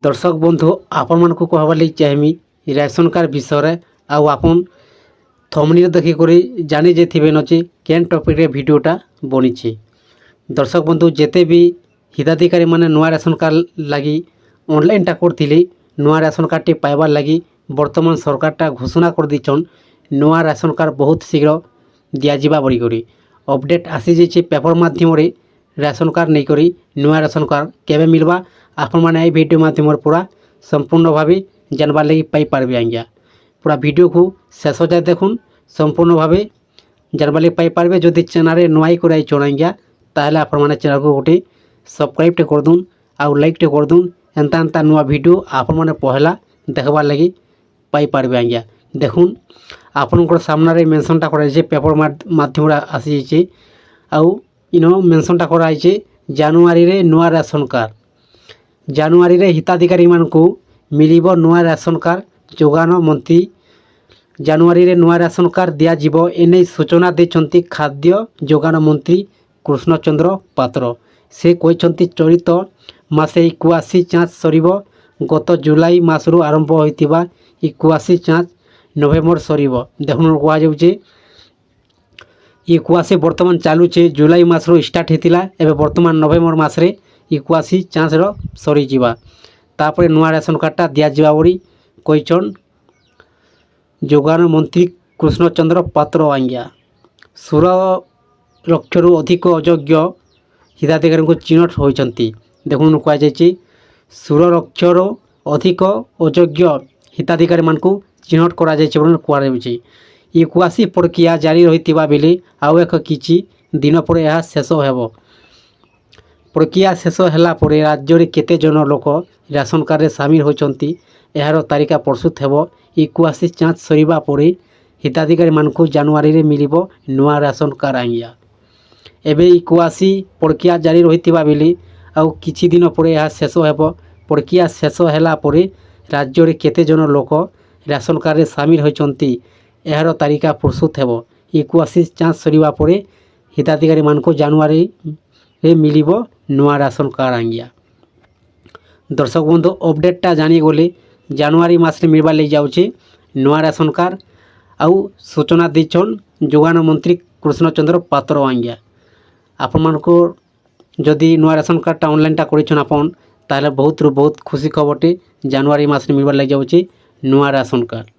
दर्शक बंधु आपण मानक कहबार लगी चाहमी राशन कार्ड विषय आउ आपन थंबनेल देखिक जानी जाइथिबे नचे केन टॉपिक रे वीडियोटा बनी। दर्शक बंधु जेते भी हिताधिकारी माने नुआ राशन कार्ड लगी ऑनलाइन टा करथिले नुआ राशन कार्ड टी पाइबार लगी वर्तमान सरकार टा घोषणा कर दिछन नुआ राशन कार्ड बहुत शीघ्र दिया जिबा बड़ी करी अपडेट आसी जाइए पेपर माध्यम रे राशन कार्ड नहीं करी नुआ राशन कार्ड केबे मिलबा आपण माने ए वीडियो माध्यम पूरा संपूर्ण भाव जानबार लगी पाई पारबे आज्ञा पूरा वीडियो को शेष जाए देखुन संपूर्ण भाव जानबार लगी पाई पारबे। जदि चैनल नुआई कराई चल आज्ञा ताहले आपण माने चैनल को गोटे सब्सक्राइब टे कर दून आउ लाइक टे कर दून एंता एंता नुआ वीडियो आपण माने पहला देखबार लगी पाई पारबे आज्ञा। देखुन आपनकर सामने मेंशनटा कराई पेपर माध्यम आसी जाइए आउ इनो मेंशनटा कराई जानुआरी रे नुआ राशन कार्ड जानुआरी रे हिताधिकारी मानकु मिलिबो नुआ राशन कार्ड जोगान मंत्री जानुआरी रे नुआ राशन कार्ड दिया जिवो एने सूचना देछंती खाद्य जोगान मंत्री कृष्णचंद्र पात्र। से कहते चलित मासे 81 जांच सरीबो गत जुलाई मासरु आरंभ होइतिबा 81 जांच नवेम्बर सरीबो। देखुन कहा जाउचे 81 वर्तमान चालुचे जुलाई मासरु स्टार्ट हेतिला एबे वर्तमान नवेम्बर मासरे 81 जांच रो सरी जिबा तापर नुआ राशन कार्डटा दिया जिबा बोली कहिचन जोगान मंत्री कृष्णचंद्र पात्र आज्ञा। 16 लक्षरु अधिक अयोग्य हिताधिकारी को चिन्हट होइचंती। देखुन कहा जायछि 16 लक्षरु अधिक अयोग्य हिताधिकारी मानकु चिन्हट करा जायछि बोली कहा जायछि। 81 प्रक्रिया जारी रहितिबा बेले आउ एक किछि दिन पर यह शेष हेबो। प्रक्रिया शेष होला परे राज्य रे केते जन लोक राशन कार्ड रे शामिल होइचंती एहार तालिका प्रस्तुत हेबो। 81 जांच सरीबा परे हिताधिकारी मानकु जानुआरी रे मिलिबो नुआ राशन कार्ड आज्ञा। एबे 81 प्रक्रिया जारी रहितिबा बेले आउ किछि दिन परे यह शेष हेबो। प्रक्रिया शेष होला परे राज्य रे केते जन लोक राशन कार्ड रे शामिल होइचंती एहार तालिका प्रस्तुत हेबो। 81 जांच सरीबा परे हिताधिकारी मानकु जानुआरी रे मिलिबो नुआ राशन कार्ड आज्ञा। दर्शक बंधु अपडेटटा जानी गले जानुआरी मास रे मिलबार लग जाउचे नुआ राशन कार्ड आउ सूचना दिछन जोगान मंत्री कृष्णचंद्र पात्र आज्ञा। आपण मानको जदि नुआ राशन कार्डटा ऑनलाइन टा करिछन आपण ताले बहुत खुशी खबरटे जानुआरी मास रे मिलबार लग जाउचे नुआ राशन कार्ड।